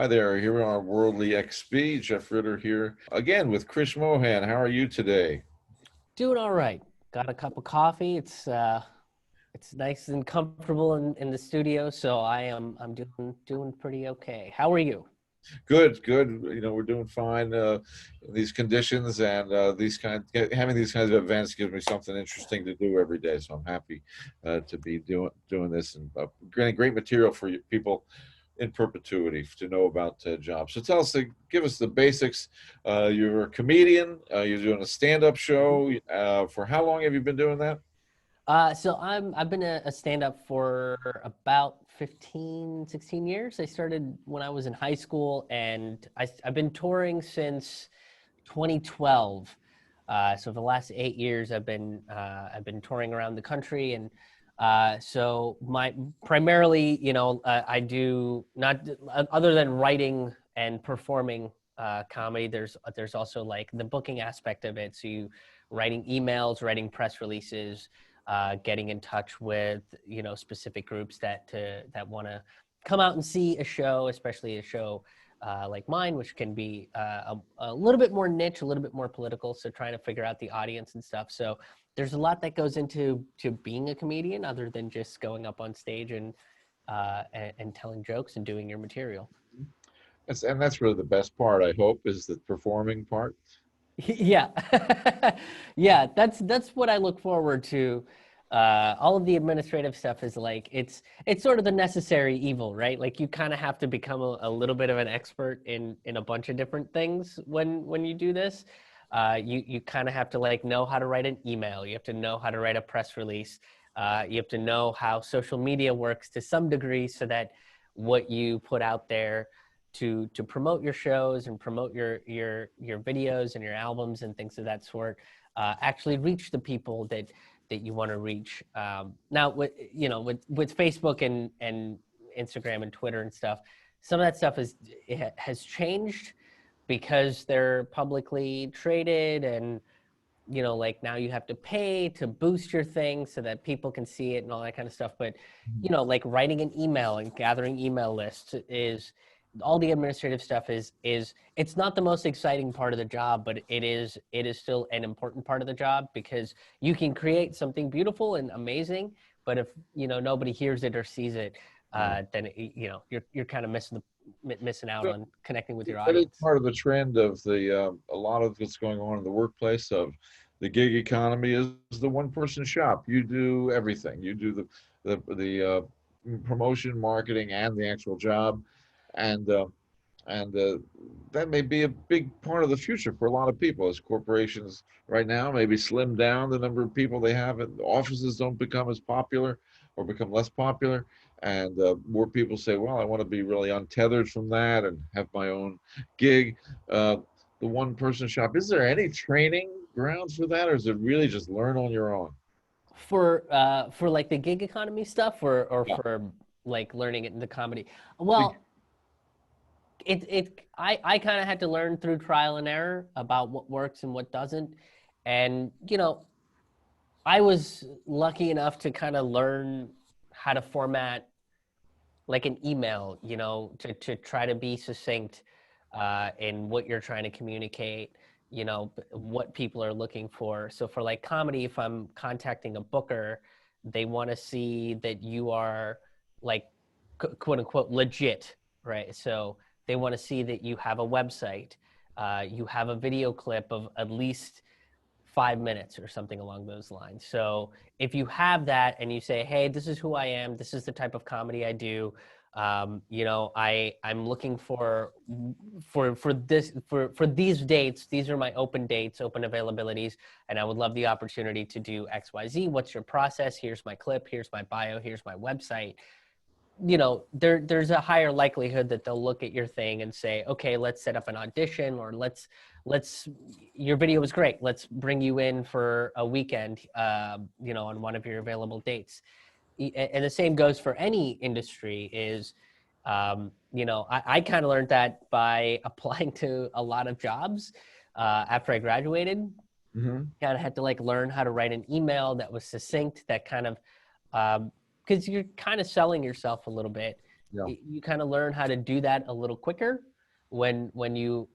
Hi there, here on Worldly XP. Jeff Ritter here again with Krish Mohan. How are you today? Doing all right. Got a cup of coffee. It's nice and comfortable in the studio, so I'm doing pretty okay. How are you? Good, good. We're doing fine. These conditions and having these kinds of events gives me something interesting to do every day. So I'm happy to be doing this and getting great material for you people in perpetuity to know about jobs. So tell us, give us the basics. You're a comedian. You're doing a stand-up show. For how long have you been doing that? I've been a stand-up for about 15, 16 years. I started when I was in high school, and I've been touring since 2012. So for the last 8 years, I've been touring around the country, and so my primarily, I do not other than writing and performing comedy. There's also like the booking aspect of it. So you writing emails, writing press releases, getting in touch with specific groups that want to come out and see a show, especially a show like mine, which can be a little bit more niche, a little bit more political. So trying to figure out the audience and stuff. So there's a lot that goes into being a comedian, other than just going up on stage and telling jokes and doing your material. And that's really the best part, I hope, is the performing part. Yeah. Yeah, that's what I look forward to. All of the administrative stuff is like it's sort of the necessary evil, right? Like you kind of have to become a little bit of an expert in a bunch of different things when you do this. You kind of have to like know how to write an email. You have to know how to write a press release. You have to know how social media works to some degree, so that what you put out there to promote your shows and promote your videos and your albums and things of that sort actually reach the people that you want to reach. Now with Facebook and Instagram and Twitter and stuff, some of that stuff has changed because they're publicly traded, and like now you have to pay to boost your thing so that people can see it and all that kind of stuff. But like writing an email and gathering email lists is all the administrative stuff is it's not the most exciting part of the job, but it is still an important part of the job, because you can create something beautiful and amazing, but if nobody hears it or sees it, then you're kind of missing out Well, on connecting with your that is audience. part of the trend of a lot of what's going on in the workplace of the gig economy is the one person shop. You do everything. You do the promotion, marketing, and the actual job, and uh, and that may be a big part of the future for a lot of people as corporations right now maybe slim down the number of people they have. And offices don't become as popular or become less popular, and more people say, well, I want to be really untethered from that and have my own gig. uh, the one person shop, is there any training grounds for that, or is it really just learn on your own? For like the gig economy stuff, or Yeah. for like learning it in the comedy. Big- Well, I kind of had to learn through trial and error about what works and what doesn't. And I was lucky enough to kind of learn how to format like an email, to try to be succinct in what you're trying to communicate, what people are looking for. So for like comedy, if I'm contacting a booker, they want to see that you are like quote unquote legit, right? So they want to see that you have a website, you have a video clip of at least 5 minutes or something along those lines. So if you have that and you say, hey, this is who I am, this is the type of comedy I do, I'm looking for this for these dates. These are my open dates, open availabilities, and I would love the opportunity to do XYZ. What's your process? Here's my clip, here's my bio, here's my website. There's a higher likelihood that they'll look at your thing and say, okay, let's set up an audition, or let's your video was great, let's bring you in for a weekend, on one of your available dates. And the same goes for any industry. Is I kind of learned that by applying to a lot of jobs after I graduated. Mhm. Kind of had to like learn how to write an email that was succinct, that kind of because you're kind of selling yourself a little bit. Yeah. you kind of learn how to do that a little quicker when you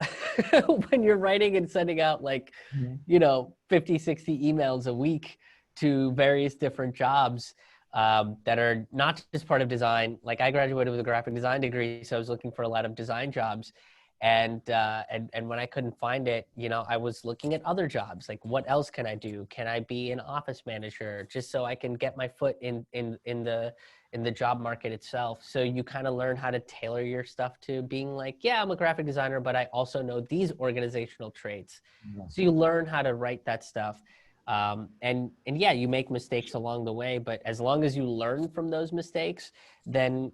when you're writing and sending out like, Mhm. 50, 60 emails a week to various different jobs that are not just part of design. Like I graduated with a graphic design degree, so I was looking for a lot of design jobs. And when I couldn't find it, I was looking at other jobs. Like, what else can I do? Can I be an office manager, just so I can get my foot in the job market itself? So you kind of learn how to tailor your stuff to being like, yeah, I'm a graphic designer, but I also know these organizational traits. Yeah. So you learn how to write that stuff. And yeah, you make mistakes along the way, but as long as you learn from those mistakes, then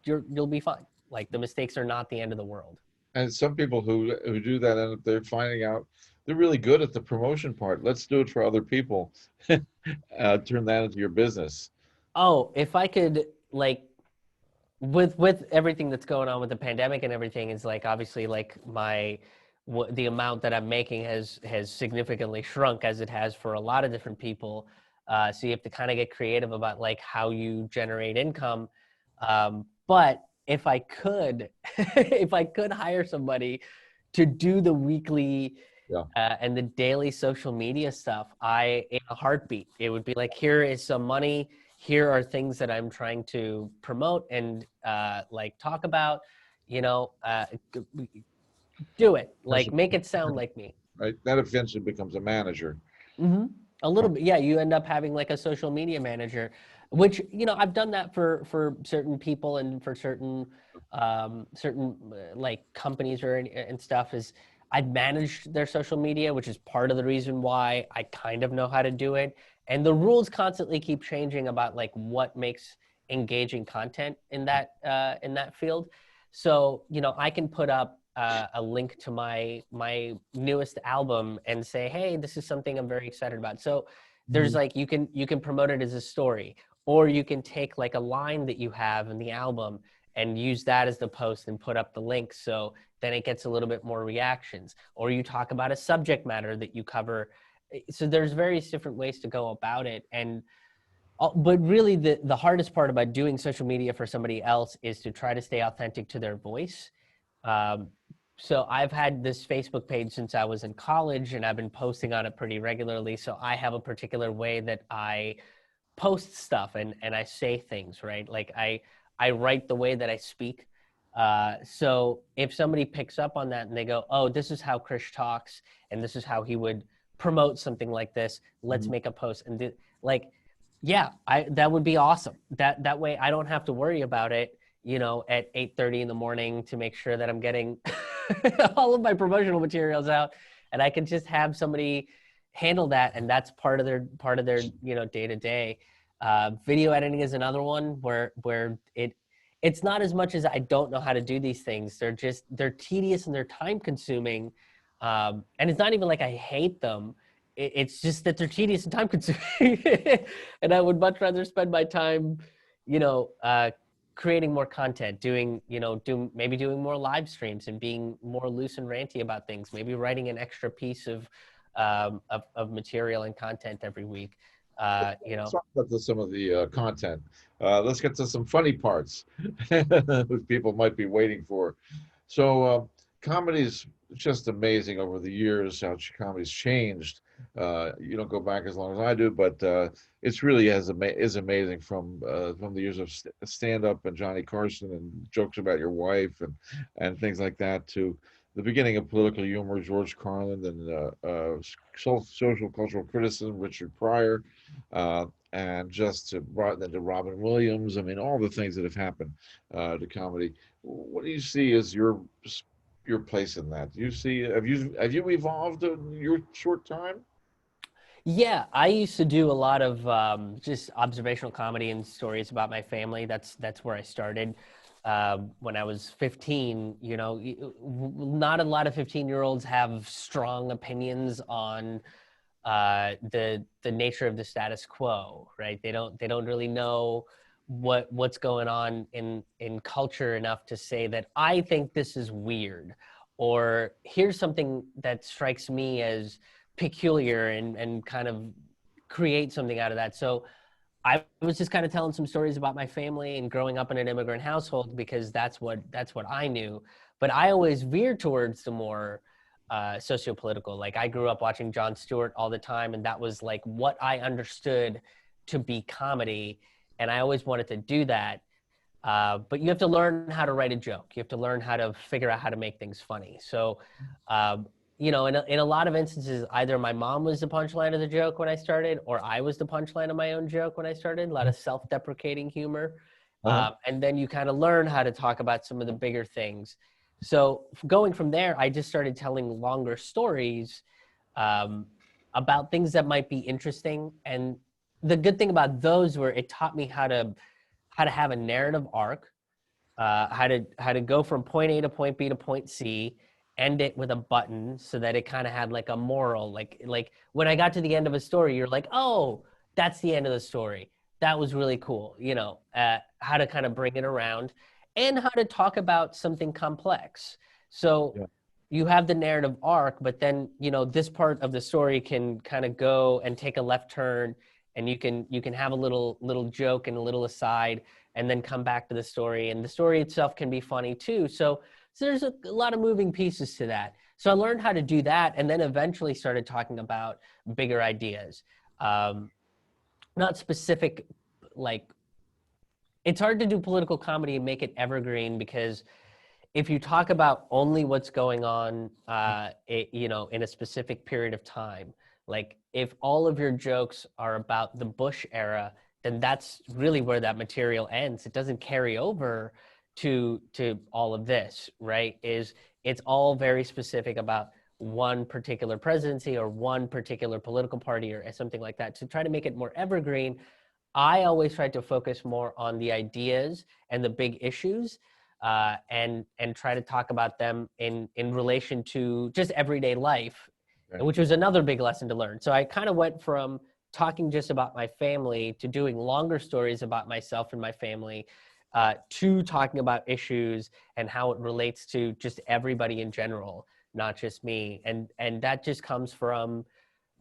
you'll be fine. Like the mistakes are not the end of the world. And some people who do that end up they're finding out they're really good at the promotion part. Let's do it for other people. Turn that into your business. Oh, if I could, like, with everything that's going on with the pandemic and everything, is like obviously like the amount that I'm making has significantly shrunk, as it has for a lot of different people. So you have to kind of get creative about like how you generate income. But if I could, if I could hire somebody to do the weekly Yeah. and the daily social media stuff, in a heartbeat, it would be like, here is some money. Here are things that I'm trying to promote and like talk about. You know, uh, do it. That's Like, make it sound like me. right. That eventually becomes a manager. Hmm. A little bit, yeah. You end up having like a social media manager, which I've done that for certain people and for certain like companies and stuff. Is I've managed their social media, which is part of the reason why I kind of know how to do it. And the rules constantly keep changing about like what makes engaging content in that field. So I can put up a link to my newest album and say, hey, this is something I'm very excited about. So there's Mhm. like you can promote it as a story, or you can take like a line that you have in the album and use that as the post and put up the link, so then it gets a little bit more reactions. Or you talk about a subject matter that you cover. So there's various different ways to go about it. And but really the hardest part about doing social media for somebody else is to try to stay authentic to their voice. um, so I've had this Facebook page since I was in college, and I've been posting on it pretty regularly. So I have a particular way that I post stuff and I say things, right? Like I write the way that I speak. So if somebody picks up on that and they go, oh, this is how Krish talks, and this is how he would promote something like this, let's Mhm. make a post and do, like, yeah, that would be awesome. That way I don't have to worry about it, at 8:30 in the morning, to make sure that I'm getting all of my promotional materials out, and I can just have somebody handle that, and that's part of their day to day. Video editing is another one where it's not as much as I don't know how to do these things. They're tedious and they're time consuming, and it's not even like I hate them. It's just that they're tedious and time consuming, and I would much rather spend my time, you know, uh, creating more content, maybe doing more live streams and being more loose and ranty about things. Maybe writing an extra piece of material and content every week. Let's talk about some of the content. Let's get to some funny parts that people might be waiting for. So, comedy's just amazing over the years how comedy's changed. You don't go back as long as I do, but it's really is amazing from the years of stand up and Johnny Carson and jokes about your wife and things like that to the beginning of political humor, George Carlin, and social cultural criticism, Richard Pryor, and just then to Robin Williams. I mean, all the things that have happened to comedy. What do you see as your place in that? Do you see have you evolved in your short time? Yeah, I used to do a lot of just observational comedy and stories about my family. That's where I started when I was 15. Not a lot of 15-year-olds have strong opinions on the nature of the status quo, right? They don't really know what's going on in culture enough to say that I think this is weird, or here's something that strikes me as peculiar, and kind of create something out of that. So I was just kind of telling some stories about my family and growing up in an immigrant household because that's what I knew. But I always veered towards the more sociopolitical. Like I grew up watching Jon Stewart all the time, and that was like what I understood to be comedy, and I always wanted to do that. But you have to learn how to write a joke. You have to learn how to figure out how to make things funny. So, um, in a lot of instances, either my mom was the punchline of the joke when I started, or I was the punchline of my own joke when I started. A lot of self-deprecating humor. Uh-huh. And then you kind of learn how to talk about some of the bigger things. So going from there, I just started telling longer stories um, about things that might be interesting. And the good thing about those were it taught me how to have a narrative arc, how to go from point A to point B to point C, end it with a button so that it kind of had like a moral. Like when I got to the end of a story, you're like, oh, that's the end of the story. That was really cool. How to kind of bring it around, and how to talk about something complex. So Yeah. you have the narrative arc, but then this part of the story can kind of go and take a left turn, and you can have a little joke and a little aside, and then come back to the story, and the story itself can be funny too. So there's a lot of moving pieces to that. So I learned how to do that, and then eventually started talking about bigger ideas. Not specific, like it's hard to do political comedy and make it evergreen, because if you talk about only what's going on, in a specific period of time, like if all of your jokes are about the Bush era, then that's really where that material ends. It doesn't carry over to all of this, right? It's all very specific about one particular presidency or one particular political party or something like that. To try to make it more evergreen, I always tried to focus more on the ideas and the big issues, and try to talk about them in relation to just everyday life, Okay. which was another big lesson to learn. So I kind of went from talking just about my family to doing longer stories about myself and my family, to talking about issues and how it relates to just everybody in general, not just me. And that just comes from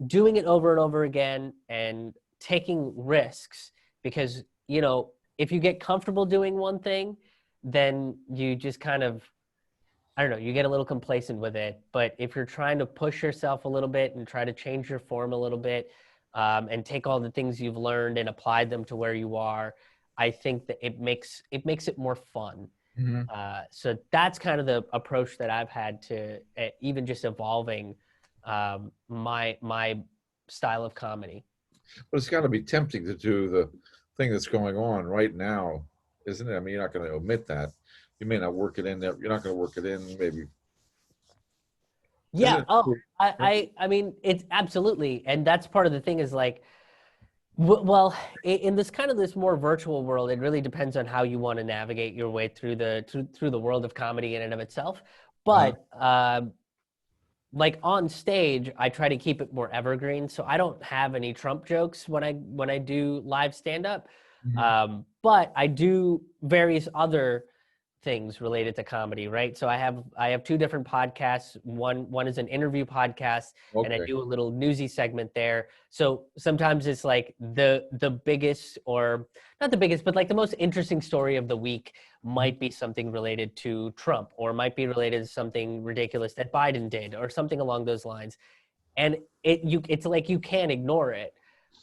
doing it over and over again and taking risks, because if you get comfortable doing one thing, then you just kind of, I don't know, you get a little complacent with it. But if you're trying to push yourself a little bit and try to change your form a little bit, and take all the things you've learned and apply them to where you are, I think that it makes it more fun. Mhm. So that's kind of the approach that I've had to even just evolving my style of comedy. But it's got to be tempting to do the thing that's going on right now, isn't it? I mean, you're not going to omit that. You may not work it in there. You're not going to work it in, maybe. Isn't Yeah. it Oh, true? I mean, it's absolutely, and that's part of the thing is like, well, in this more virtual world, it really depends on how you want to navigate your way through the world of comedy in and of itself. Uh-huh. But like on stage, I try to keep it more evergreen. So I don't have any Trump jokes when I do live stand up, Mhm. but I do various other things related to comedy, right? So I have two different podcasts. One is an interview podcast, and I Okay. do a little newsy segment there. So sometimes it's like the biggest, or not the biggest, but like the most interesting story of the week Mhm. might be something related to Trump, or might be related to something ridiculous that Biden did, or something along those lines. And it's like you can't ignore it.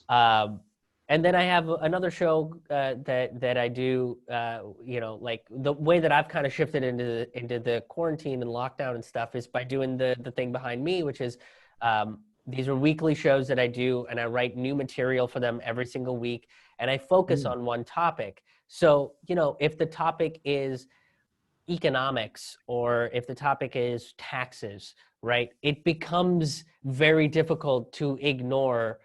Um, and then I have another show that I do. Like the way that I've kind of shifted into the quarantine and lockdown and stuff is by doing the thing behind me, which is these are weekly shows that I do, and I write new material for them every single week, and I focus Mm. on one topic. So if the topic is economics, or if the topic is taxes, right, it becomes very difficult to ignore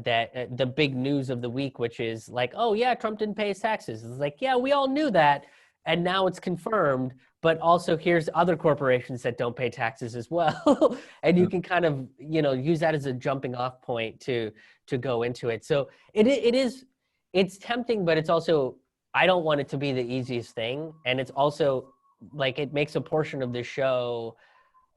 that the big news of the week, which is like, oh yeah, Trump didn't pay his taxes. It's like, yeah, we all knew that, and now it's confirmed. But also, here's other corporations that don't pay taxes as well, and you Yeah. can kind of use that as a jumping off point to go into it. So it's tempting, but it's also, I don't want it to be the easiest thing, and it's also like it makes a portion of the show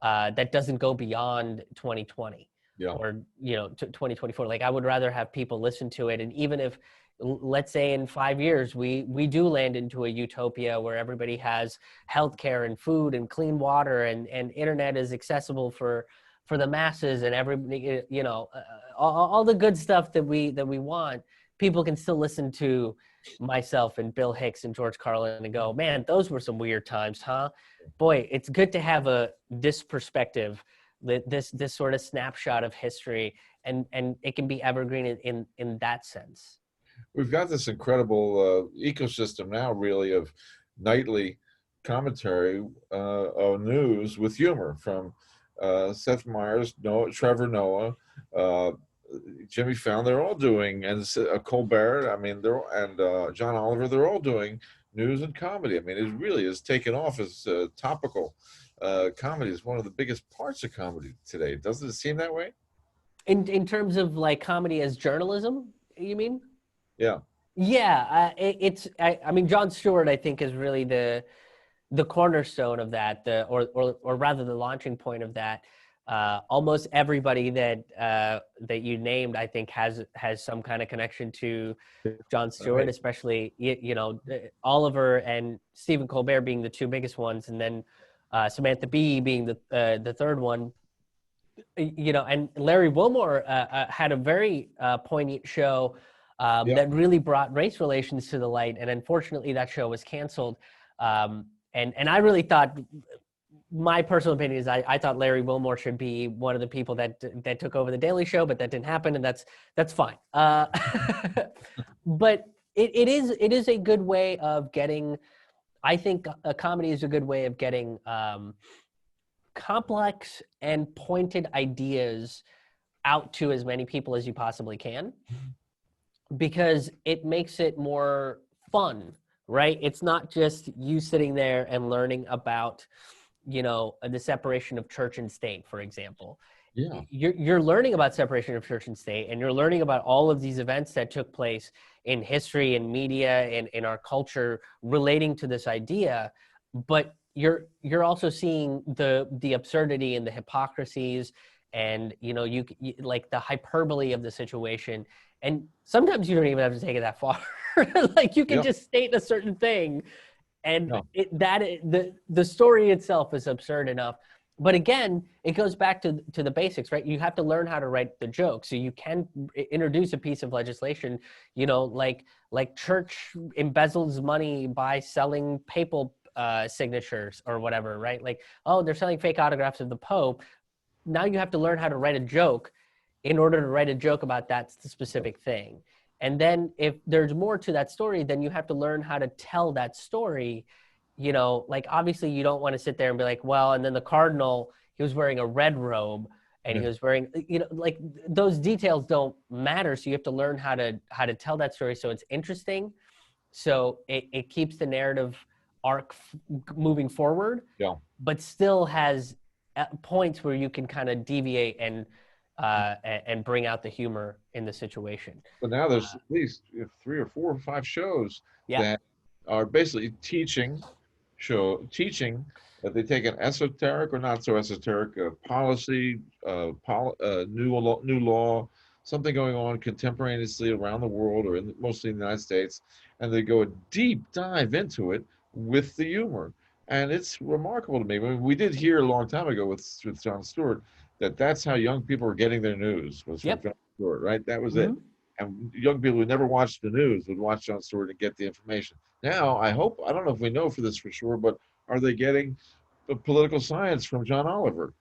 that doesn't go beyond 2020. Yeah. or 2024. Like I would rather have people listen to it, and even if let's say in 5 years we do land into a utopia where everybody has healthcare and food and clean water and internet is accessible for the masses, and everybody, all the good stuff that we want, people can still listen to myself and Bill Hicks and George Carlin and go, man, those were some weird times, huh? Boy, it's good to have this perspective, this sort of snapshot of history, and it can be evergreen in that sense. We've got this incredible ecosystem now, really, of nightly commentary on news with humor from Seth Meyers, Trevor Noah, uh, Jimmy Fallon. They're all doing, and Colbert. I mean, and John Oliver. They're all doing news and comedy. I mean, it really has taken off as topical. Comedy is one of the biggest parts of comedy today. Doesn't it seem that way? In terms of like comedy as journalism, you mean? Yeah. Yeah, I mean, Jon Stewart, I think, is really the cornerstone of that, or rather the launching point of that. Almost everybody that you named, I think, has some kind of connection to Jon Stewart, especially Oliver and Stephen Colbert being the two biggest ones, and then Samantha Bee being the third one. And Larry Wilmore had a very poignant show that really brought race relations to the light, and unfortunately that show was canceled. And I really thought, my personal opinion is I thought Larry Wilmore should be one of the people that took over the Daily Show, but that didn't happen, and that's fine. But it is a good way of getting, I think a comedy is a good way of getting complex and pointed ideas out to as many people as you possibly can, because it makes it more fun, right? It's not just you sitting there and learning about, the separation of church and state, for example. Yeah. You're learning about separation of church and state, and you're learning about all of these events that took place in history and media and in our culture relating to this idea. But you're also seeing the absurdity and the hypocrisies, and you like the hyperbole of the situation. And sometimes you don't even have to take it that far. Like you can just state a certain thing, and the story itself is absurd enough. But again, it goes back to the basics, right? You have to learn how to write the joke. So you can introduce a piece of legislation, like church embezzles money by selling papal signatures or whatever, right? Like, oh, they're selling fake autographs of the Pope. Now you have to learn how to write a joke in order to write a joke about that specific thing. And then if there's more to that story, then you have to learn how to tell that story. Like obviously you don't want to sit there and be like, well, and then the cardinal, he was wearing a red robe and he was wearing, like those details don't matter. So you have to learn how to tell that story so it's interesting. So it keeps the narrative arc moving forward, but still has points where you can kind of deviate and bring out the humor in the situation. But now there's at least 3 or 4 or 5 shows that are basically teaching that they take an esoteric or not so esoteric policy, new law, something going on contemporaneously around the world or mostly in the United States, and they go a deep dive into it with the humor. And it's remarkable to me. I mean, we did hear a long time ago with Jon Stewart that's how young people are getting their news, was from Jon Stewart, right? That was it. And young people who never watched the news would watch Jon Stewart and get the information. Now, I don't know if we know for this for sure, but are they getting the political science from John Oliver?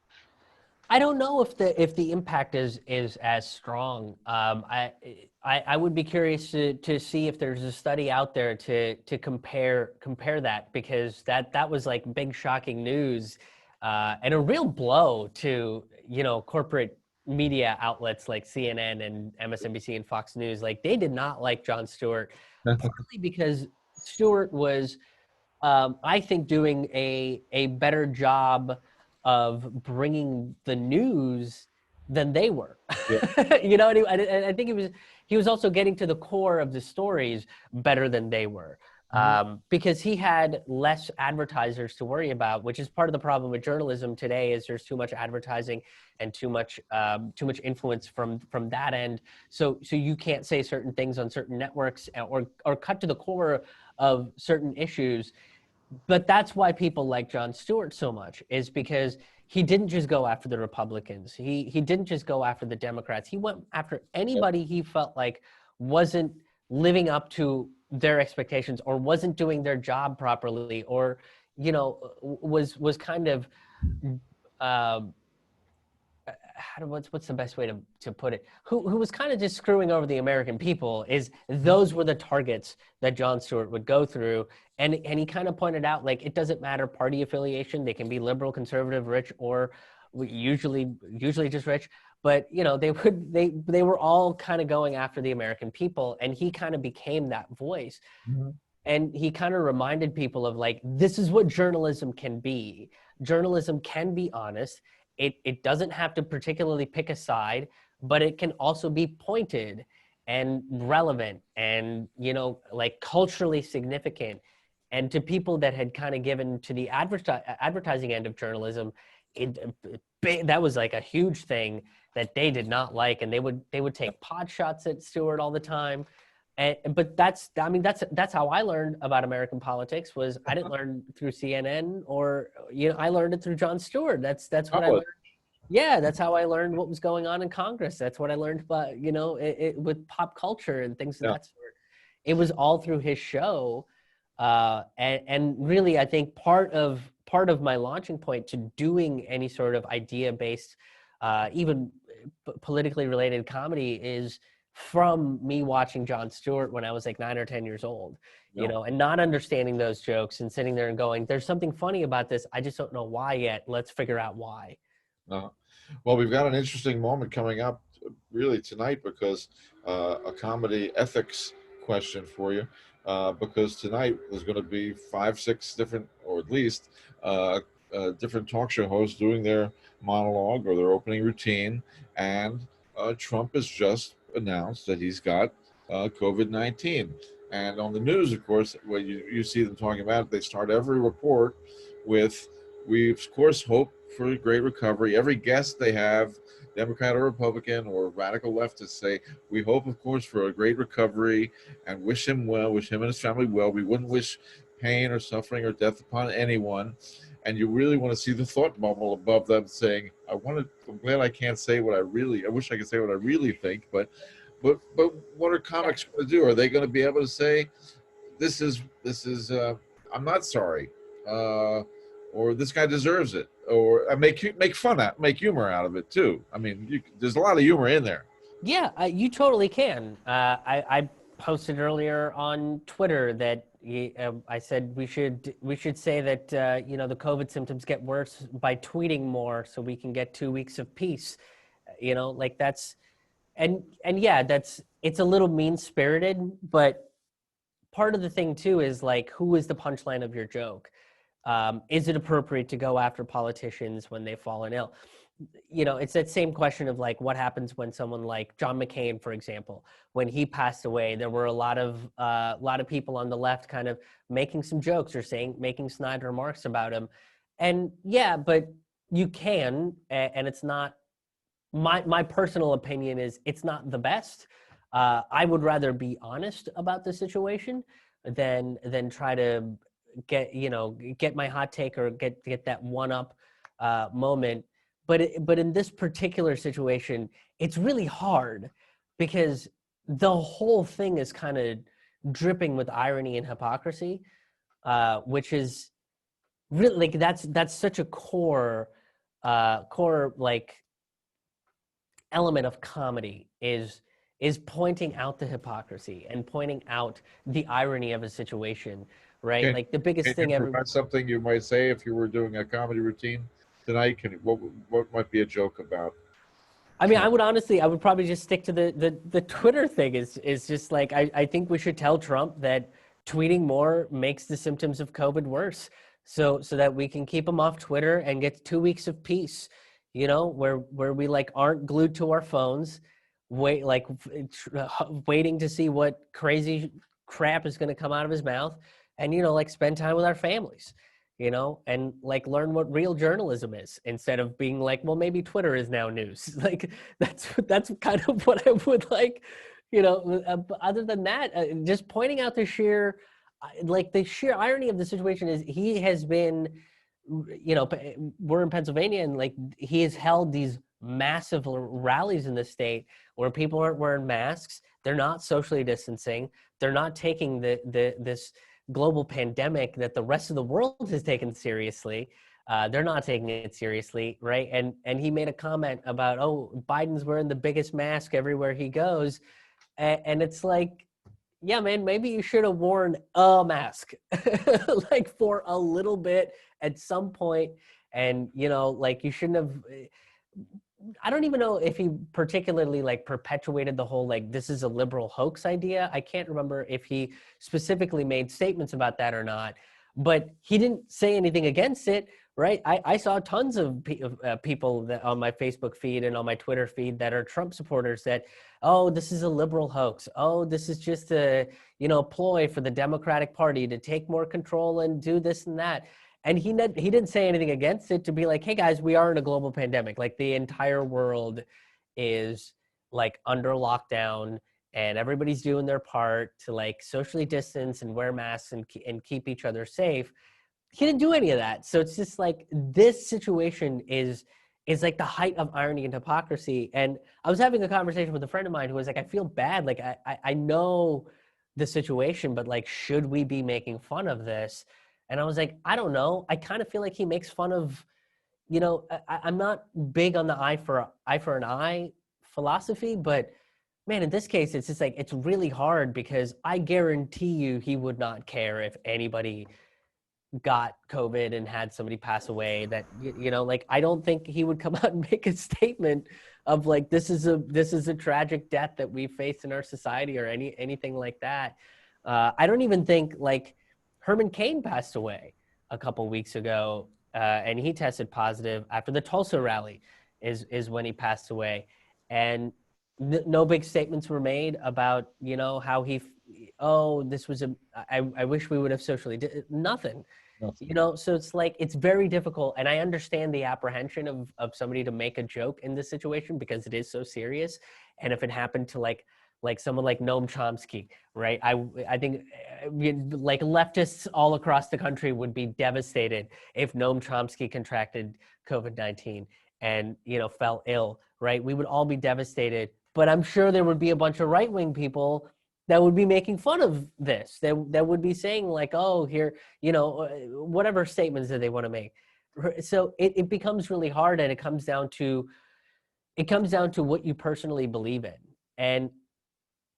I don't know if the impact is as strong. I would be curious to see if there's a study out there to compare that, because that was like big shocking news and a real blow to corporate media outlets like CNN and MSNBC and Fox News. Like they did not like Jon Stewart, partly because Stewart was I think doing a better job of bringing the news than they were. I think he was also getting to the core of the stories better than they were. because he had less advertisers to worry about, which is part of the problem with journalism today. Is there's too much advertising and too much influence from that end. So you can't say certain things on certain networks or cut to the core of certain issues. But that's why people like Jon Stewart so much, is because he didn't just go after the Republicans. He didn't just go after the Democrats. He went after anybody he felt like wasn't living up to their expectations or wasn't doing their job properly, or, you know, was kind of what's the best way to put it? Who was kind of just screwing over the American people. Is those were the targets that Jon Stewart would go through, and he kind of pointed out, like, it doesn't matter party affiliation. They can be liberal, conservative, rich, or usually just rich. But, you know, they were all kind of going after the American people, and he kind of became that voice. Mm-hmm. And he kind of reminded people of, like, this is what journalism can be. Journalism can be honest. It doesn't have to particularly pick a side, but it can also be pointed and relevant and, you know, like, culturally significant. And to people that had kind of given to the advertising end of journalism, that was like a huge thing that they did not like, and they would take pot shots at Stewart all the time. But that's how I learned about American politics. Was I didn't learn through CNN, or, you know, I learned it through Jon Stewart. That's what I learned. Yeah, that's how I learned what was going on in Congress. That's what I learned about, you know, with pop culture and things of that sort. It was all through his show, and really, I think part of my launching point to doing any sort of idea-based, even politically related comedy is from me watching Jon Stewart when I was like 9 or 10 years old, you know, and not understanding those jokes and sitting there and going, there's something funny about this. I just don't know why yet. Let's figure out why. Well, we've got an interesting moment coming up really tonight, because a comedy ethics question for you, because tonight there's going to be 5, 6 different, or at least different talk show hosts doing their monologue or their opening routine, and Trump has just announced that he's got COVID-19. And on the news, of course, when you see them talking about it, they start every report with, we of course hope for a great recovery. Every guest they have, Democrat or Republican or radical leftists, say, we hope, of course, for a great recovery and wish him well, wish him and his family well. We wouldn't wish pain or suffering or death upon anyone. And you really want to see the thought bubble above them saying, I'm glad I can't say what I wish I could say what I really think, but what are comics going to do? Are they going to be able to say, this is I'm not sorry, or this guy deserves it, or make humor out of it too? I mean, there's a lot of humor in there. Yeah, you totally can. I posted earlier on Twitter that I said we should say that you know, the COVID symptoms get worse by tweeting more, so we can get 2 weeks of peace. You know, like that's, and yeah, it's a little mean-spirited, but part of the thing too is, like, who is the punchline of your joke? Is it appropriate to go after politicians when they've fallen ill? You know, it's that same question of, like, what happens when someone like John McCain, for example, when he passed away, there were a lot of people on the left kind of making some jokes or making snide remarks about him. And yeah, but you can, and it's not, my personal opinion is it's not the best. I would rather be honest about the situation than try to get my hot take or get that one up moment. But in this particular situation, it's really hard because the whole thing is kind of dripping with irony and hypocrisy, which is really, like, that's such a core like element of comedy is pointing out the hypocrisy and pointing out the irony of a situation, right? Like the biggest thing ever. Something you might say if you were doing a comedy routine tonight, what might be a joke about? I mean, I would probably just stick to the Twitter thing. Is just like, I think we should tell Trump that tweeting more makes the symptoms of COVID worse, so that we can keep him off Twitter and get 2 weeks of peace, you know, where we, like, aren't glued to our phones, waiting to see what crazy crap is going to come out of his mouth, and, you know, like spend time with our families, you know, and like learn what real journalism is instead of being like, well, maybe Twitter is now news. Like that's kind of what I would like, you know, but other than that, just pointing out the sheer, like the sheer irony of the situation is he has been, you know, we're in Pennsylvania, and like he has held these massive rallies in the state where people aren't wearing masks, they're not socially distancing, they're not taking this global pandemic that the rest of the world has taken seriously. They're not taking it seriously, right? And he made a comment about, oh, Biden's wearing the biggest mask everywhere he goes, and it's like, yeah, man, maybe you should have worn a mask like for a little bit at some point. And, you know, like you shouldn't have, I don't even know if he particularly like perpetuated the whole, like, this is a liberal hoax idea. I can't remember if he specifically made statements about that or not, but he didn't say anything against it. Right. I saw tons of people that on my Facebook feed and on my Twitter feed that are Trump supporters that, oh, this is a liberal hoax. Oh, this is just a, you know, ploy for the Democratic Party to take more control and do this and that. And he didn't say anything against it, to be like, hey guys, we are in a global pandemic. Like the entire world is like under lockdown and everybody's doing their part to like socially distance and wear masks and keep each other safe. He didn't do any of that. So it's just like this situation is like the height of irony and hypocrisy. And I was having a conversation with a friend of mine who was like, I feel bad. Like I know the situation, but like, should we be making fun of this? And I was like, I don't know. I kind of feel like he makes fun of, you know, I'm not big on the eye for an eye philosophy, but man, in this case, it's just like, it's really hard because I guarantee you he would not care if anybody got COVID and had somebody pass away. That, you know, like I don't think he would come out and make a statement of like, this is a tragic death that we face in our society or anything like that. I don't even think, like, Herman Cain passed away a couple weeks ago, and he tested positive after the Tulsa rally is when he passed away. And no big statements were made about, you know, how oh, this was I wish we would have socially, nothing. You know, so it's like, it's very difficult. And I understand the apprehension of somebody to make a joke in this situation because it is so serious. And if it happened to like someone like Noam Chomsky, right? I think like leftists all across the country would be devastated if Noam Chomsky contracted COVID-19 and, you know, fell ill, right? We would all be devastated. But I'm sure there would be a bunch of right-wing people that would be making fun of this, that would be saying like, oh, here, you know, whatever statements that they want to make. So it becomes really hard, and it comes down to what you personally believe in. And,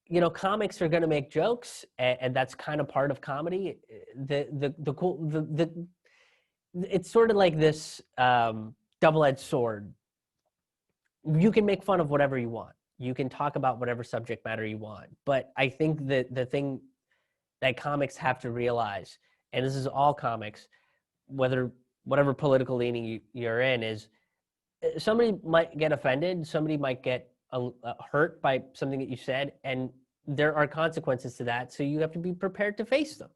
you know, comics are going to make jokes, and that's kind of part of comedy. It's sort of like this double-edged sword. You can make fun of whatever you want. You can talk about whatever subject matter you want. But I think that the thing that comics have to realize, and this is all comics, whatever political leaning you're in, is somebody might get offended, somebody might get hurt by something that you said, and there are consequences to that. So you have to be prepared to face them.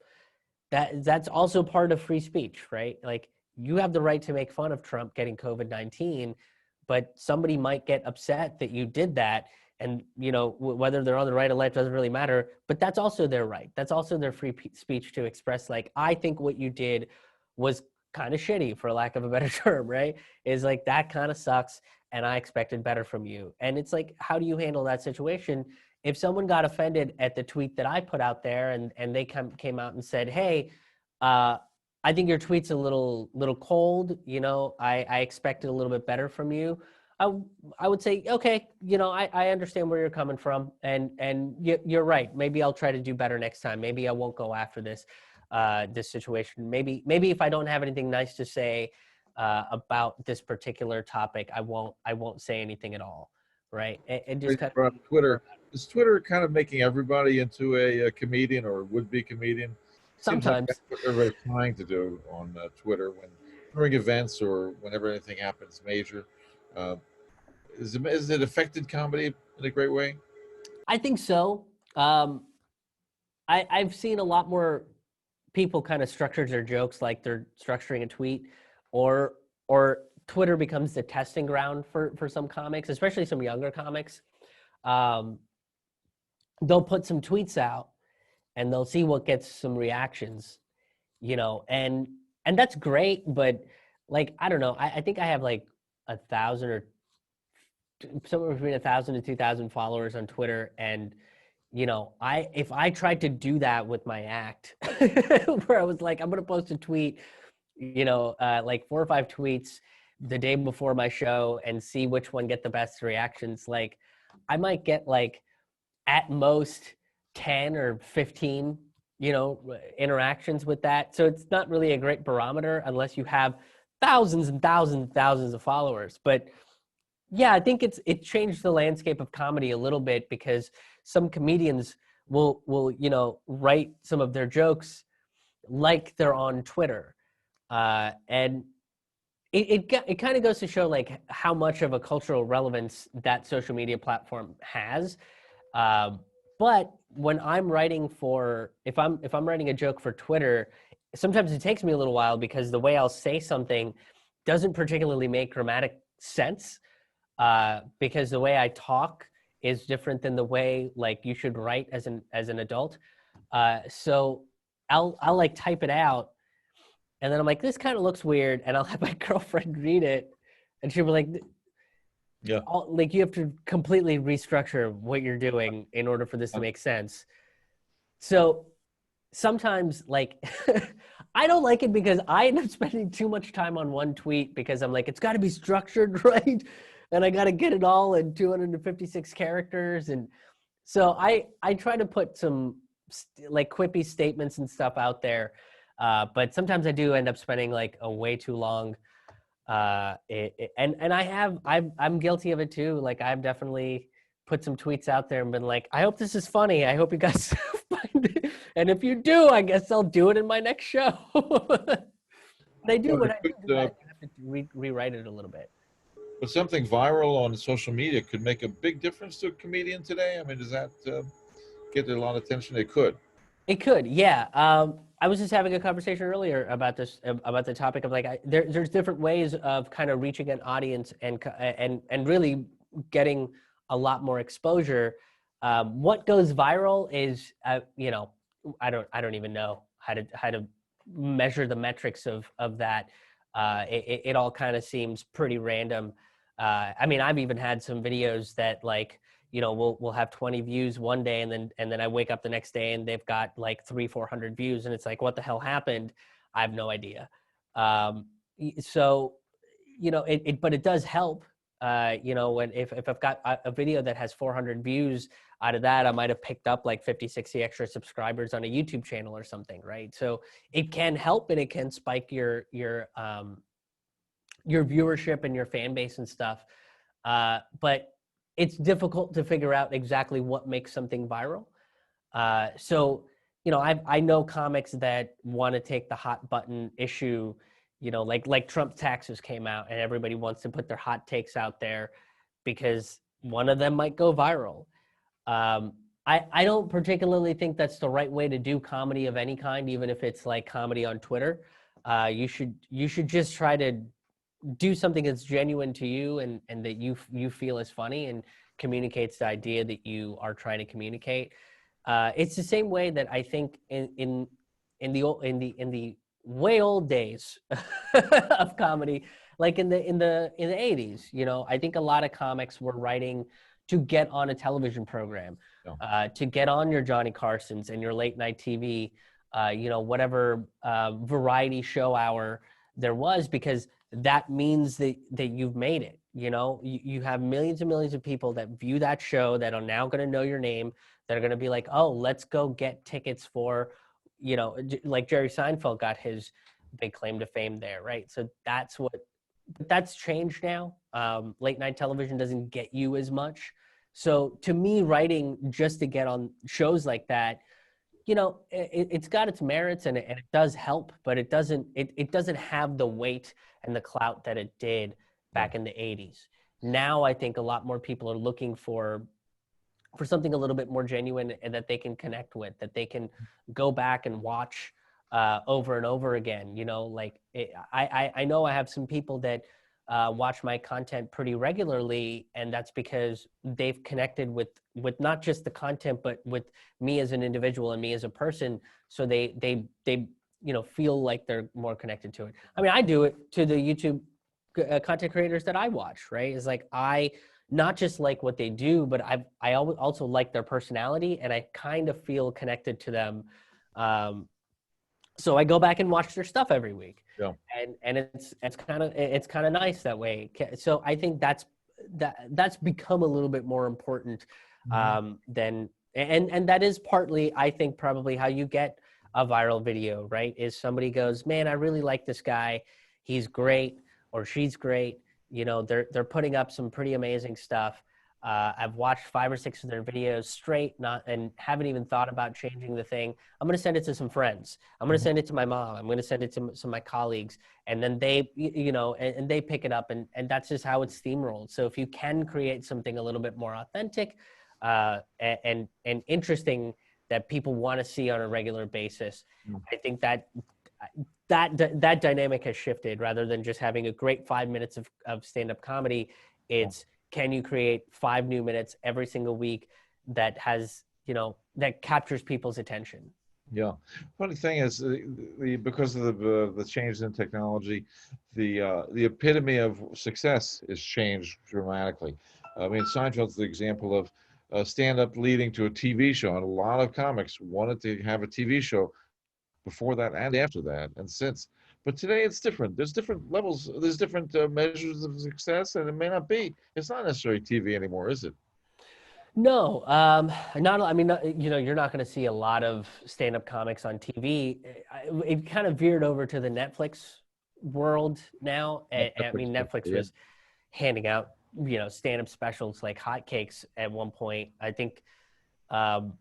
That's also part of free speech, right? Like, you have the right to make fun of Trump getting COVID-19, but somebody might get upset that you did that. And, you know, whether they're on the right or left doesn't really matter, but that's also their right. That's also their free speech to express, like, I think what you did was kind of shitty, for lack of a better term, right? Is like, that kind of sucks, and I expected better from you. And it's like, how do you handle that situation? If someone got offended at the tweet that I put out there, and they came out and said, hey, I think your tweet's a little cold, you know, I expected a little bit better from you. I would say, okay, you know, I understand where you're coming from, and you're right. Maybe I'll try to do better next time. Maybe I won't go after this situation. Maybe if I don't have anything nice to say about this particular topic, I won't say anything at all, right? And just kind of Twitter. Is Twitter kind of making everybody into a comedian or would-be comedian? Seems like sometimes. that's what everybody's trying to do on Twitter when during events or whenever anything happens major. Uh, is it affected comedy in a great way? I think so. I've seen a lot more people kind of structure their jokes like they're structuring a tweet, or Twitter becomes the testing ground for some comics, especially some younger comics. They'll put some tweets out and they'll see what gets some reactions, and that's great, but like, I don't know, I think I have like 1,000 or somewhere between 1,000 to 2,000 followers on Twitter, and if I tried to do that with my act, where I was like, I'm gonna post a tweet, like 4 or 5 tweets the day before my show and see which one get the best reactions, like I might get like at most 10 or 15, interactions with that. So it's not really a great barometer unless you have thousands and thousands and thousands of followers. But yeah, I think it changed the landscape of comedy a little bit, because some comedians will write some of their jokes like they're on Twitter, and it kind of goes to show like how much of a cultural relevance that social media platform has. But when I'm writing if I'm writing a joke for Twitter, sometimes it takes me a little while because the way I'll say something doesn't particularly make grammatic sense, because the way I talk is different than the way like you should write as an adult. So I'll like type it out, and then I'm like, this kind of looks weird, and I'll have my girlfriend read it, and she'll be like, Yeah. like you have to completely restructure what you're doing in order for this to make sense. So sometimes like I don't like it because I end up spending too much time on one tweet because I'm like, it's got to be structured right, and I got to get it all in 256 characters. And so I try to put some like quippy statements and stuff out there, but sometimes I do end up spending like a way too long. And I'm guilty of it too. Like I've definitely put some tweets out there and been like, I hope this is funny. I hope you guys find it. And if you do, I guess I'll do it in my next show. They do what I do. I have to rewrite it a little bit. But something viral on social media could make a big difference to a comedian today. I mean, does that get a lot of attention? It could. It could, yeah. I was just having a conversation earlier about this, about the topic of like, there's different ways of kind of reaching an audience and really getting a lot more exposure. What goes viral is, I don't even know how to measure the metrics of that. It all kind of seems pretty random. I mean, I've even had some videos that like, we'll have 20 views one day, and then I wake up the next day and they've got like 300-400 views, and it's like, what the hell happened? I have no idea. So, but it does help. When if I've got a video that has 400 views, out of that I might have picked up like 50-60 extra subscribers on a YouTube channel or something, right? So it can help, and it can spike your viewership and your fan base and stuff. But it's difficult to figure out exactly what makes something viral. So, I know comics that want to take the hot button issue, like Trump taxes came out and everybody wants to put their hot takes out there because one of them might go viral. I don't particularly think that's the right way to do comedy of any kind, even if it's like comedy on Twitter. You should just try to do something that's genuine to you and that you feel is funny and communicates the idea that you are trying to communicate. It's the same way that I think in the way old days of comedy, like in the 80s, I think a lot of comics were writing to get on a television program, to get on your Johnny Carsons and your late night TV, whatever variety show hour there was, because that means that you've made it. You have millions and millions of people that view that show that are now going to know your name, that are going to be like, oh, let's go get tickets for, like Jerry Seinfeld got his big claim to fame there, right? So that's changed now. Late night television doesn't get you as much. So to me, writing just to get on shows like that, it's got its merits and it does help, but it doesn't have the weight and the clout that it did back in the 80s. Now I think a lot more people are looking for something a little bit more genuine and that they can connect with, that they can go back and watch over and over again. You know, like I know I have some people that watch my content pretty regularly, and that's because they've connected with not just the content, but with me as an individual and me as a person. So they you know, feel like they're more connected to it. I mean, I do it to the YouTube content creators that I watch, right? It's like I not just like what they do, but I also like their personality, and I kind of feel connected to them. So I go back and watch their stuff every week, Yeah. and it's kind of nice that way. So I think that's become a little bit more important than and that is partly, I think, probably how you get a viral video, right? Is somebody goes, man, I really like this guy, he's great, or she's great. You know, they're putting up some pretty amazing stuff. I've watched 5 or 6 of their videos straight, and haven't even thought about changing the thing. I'm going to send it to some friends. I'm going to send it to my mom. I'm going to send it to some of my colleagues, and then they, you know, and they pick it up, and that's just how it's steamrolled. So if you can create something a little bit more authentic, and interesting that people want to see on a regular basis, I think that dynamic has shifted. Rather than just having a great 5 minutes of stand-up comedy, it's can you create 5 new minutes every single week that has, you know, that captures people's attention. Yeah. Funny thing is, because of the changes in technology, the epitome of success is changed dramatically. I mean, Seinfeld's the example of stand-up leading to a TV show, and a lot of comics wanted to have a TV show before that and after that and since. But today it's different. There's different levels. There's different measures of success, and it may not be. It's not necessarily TV anymore, is it? No, not. I mean, you know, you're not going to see a lot of stand-up comics on TV. It kind of veered over to the Netflix world now. I mean, Netflix Yeah. was handing out, you know, stand-up specials like hotcakes at one point. I think. Um,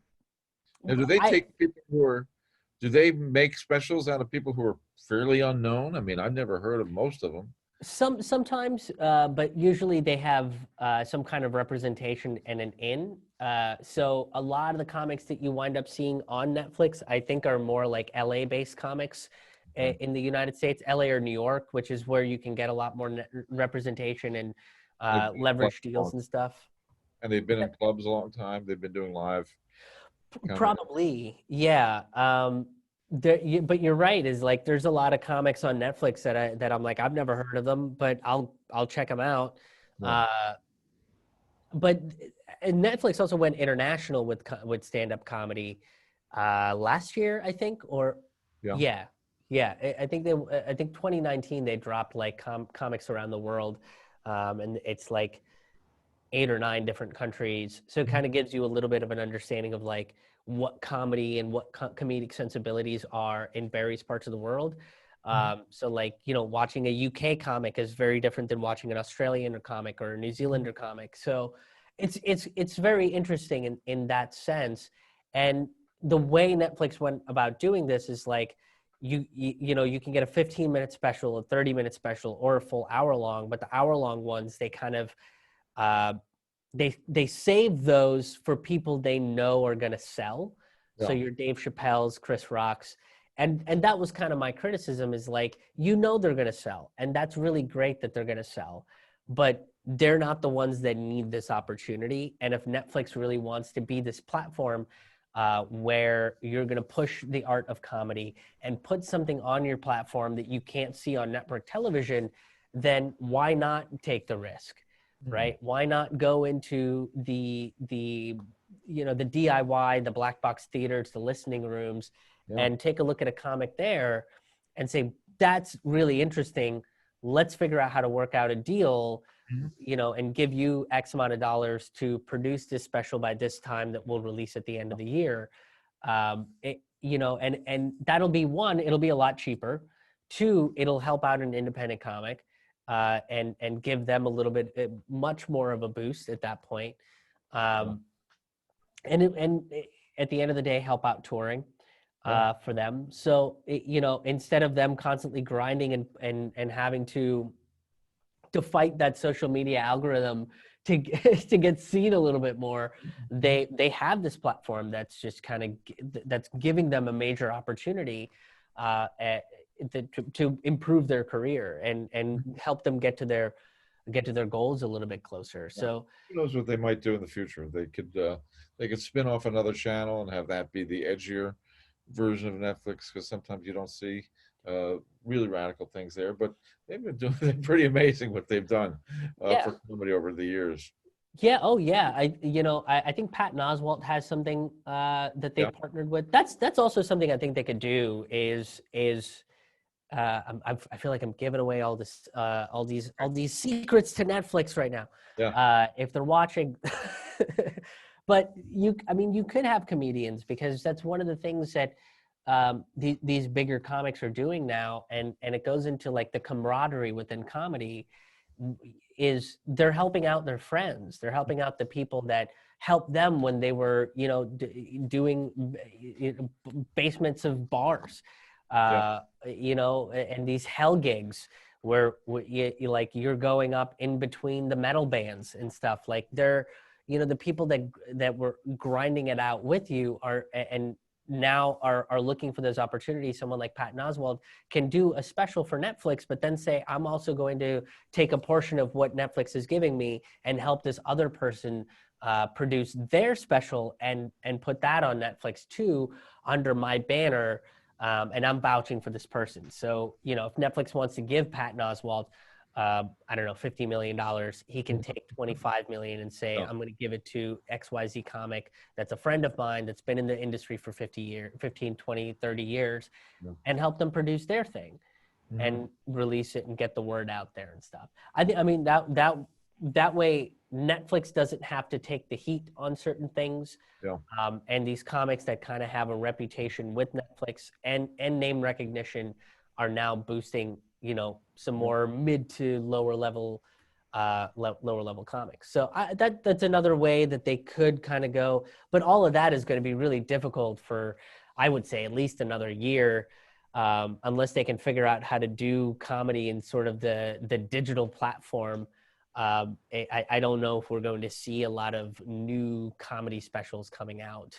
Now, do they I take people who are? Do they make specials out of people who are fairly unknown? I mean, I've never heard of most of them. sometimes, but usually they have some kind of representation and an in. So a lot of the comics that you wind up seeing on Netflix, I think, are more like LA-based comics in the United States, LA or New York, which is where you can get a lot more representation and They've been in clubs leverage deals and stuff. and they've been in clubs a long time. They've been doing live comedy. Probably, yeah. But you're right. Is like there's a lot of comics on Netflix that I'm like I've never heard of them, but I'll check them out. Yeah. Uh, but and Netflix also went international with stand-up comedy last year, I think, or Yeah. yeah. I think 2019 they dropped like comics around the world, and it's like 8 or 9 different countries. So it kind of gives you a little bit of an understanding of like what comedy and what comedic sensibilities are in various parts of the world. So like, you know, watching a UK comic is very different than watching an Australian comic or a New Zealander comic. So it's very interesting in that sense. And the way Netflix went about doing this is like, you know, you can get a 15-minute special, a 30-minute special, or a full hour long, but the hour long ones, they kind of, they save those for people they know are going to sell. So Yeah. your Dave Chappelle's, Chris Rock's, and that was kind of my criticism is like, you know, they're going to sell, and that's really great that they're going to sell, but they're not the ones that need this opportunity. And if Netflix really wants to be this platform where you're going to push the art of comedy and put something on your platform that you can't see on network television, then why not take the risk? Right? Why not go into the you know, the DIY, the black box theaters, the listening rooms, Yeah. and take a look at a comic there and say, that's really interesting. Let's figure out how to work out a deal, you know, and give you X amount of dollars to produce this special by this time that we'll release at the end of the year. You know, and that'll be one, it'll be a lot cheaper. 2, it'll help out an independent comic. And give them a little bit much more of a boost at that point, and at the end of the day, help out touring for them. So you know, instead of them constantly grinding and having to fight that social media algorithm to to get seen a little bit more, they have this platform that's just kind of that's giving them a major opportunity. to improve their career and help them get to their goals a little bit closer. So who knows what they might do in the future? They could spin off another channel and have that be the edgier version of Netflix, because sometimes you don't see really radical things there. But they've been doing pretty amazing what they've done yeah. for comedy over the years. Yeah. Oh, yeah. I think Patton Oswalt has something that they Yeah. partnered with. That's also something I think they could do. I feel like I'm giving away all these secrets to Netflix right now. Yeah. If they're watching, but you could have comedians, because that's one of the things that these bigger comics are doing now, and it goes into like the camaraderie within comedy. Is they're helping out their friends, they're helping out the people that helped them when they were doing basements of bars, and these hell gigs where you're going up in between the metal bands and stuff. Like they're the people that were grinding it out with you and now are looking for those opportunities. Someone like Patton Oswalt can do a special for Netflix, but then say, I'm also going to take a portion of what Netflix is giving me and help this other person produce their special and put that on Netflix too, under my banner. And I'm vouching for this person. So, if Netflix wants to give Patton Oswalt, I don't know, $50 million, he can take 25 million and say, I'm going to give it to XYZ comic that's a friend of mine that's been in the industry for 15, 20, 30 years, and help them produce their thing and release it and get the word out there and stuff. That way Netflix doesn't have to take the heat on certain things. And these comics that kind of have a reputation with Netflix and name recognition are now boosting some more mid to lower level comics. So that's another way that they could kind of go, but all of that is going to be really difficult for, I would say, at least another year, unless they can figure out how to do comedy in sort of the digital platform. I don't know if we're going to see a lot of new comedy specials coming out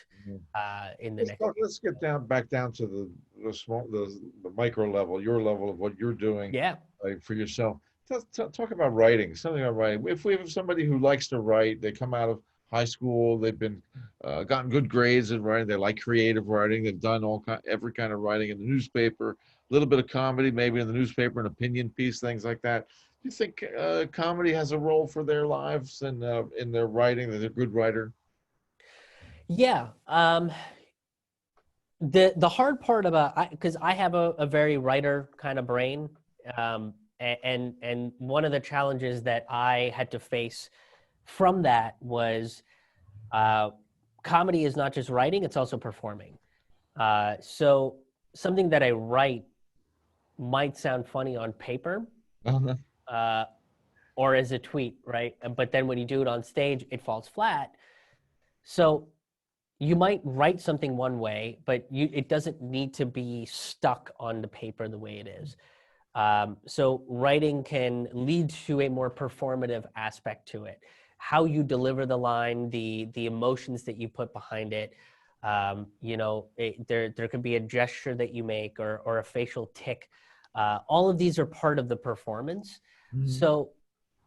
in the next. Let's get back down to the micro level, your level of what you're doing. For yourself. Talk about writing. Something about writing. If we have somebody who likes to write, they come out of high school, they've been gotten good grades in writing, they like creative writing, they've done every kind of writing in the newspaper, a little bit of comedy, maybe in the newspaper, an opinion piece, things like that. Do you think comedy has a role for their lives and in their writing, that they're a good writer? Yeah. The hard part about, because I have a very writer kind of brain, and one of the challenges that I had to face from that was comedy is not just writing, it's also performing. So something that I write might sound funny on paper, or as a tweet, right? But then when you do it on stage, it falls flat. So you might write something one way, but it doesn't need to be stuck on the paper the way it is. So writing can lead to a more performative aspect to it. How you deliver the line, the emotions that you put behind it. There could be a gesture that you make or a facial tic. All of these are part of the performance. So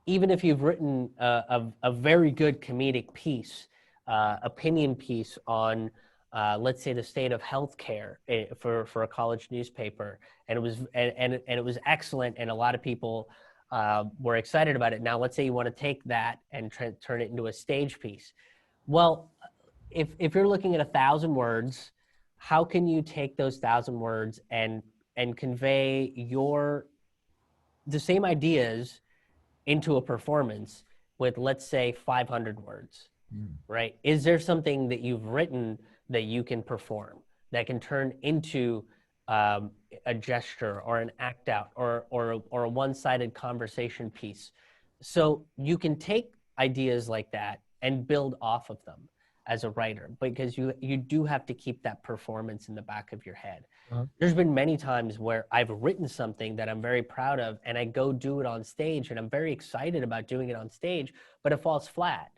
even if you've written a very good comedic piece, opinion piece on, let's say, the state of healthcare for a college newspaper, and it was excellent, and a lot of people were excited about it. Now, let's say you want to take that and turn it into a stage piece. Well, if you're looking at 1,000 words, how can you take those 1,000 words and convey the same ideas into a performance with, let's say, 500 words? Right? Is there something that you've written that you can perform, that can turn into a gesture or an act out or a one-sided conversation piece? So you can take ideas like that and build off of them as a writer, because you do have to keep that performance in the back of your head. There's been many times where I've written something that I'm very proud of, and I go do it on stage, and I'm very excited about doing it on stage, but it falls flat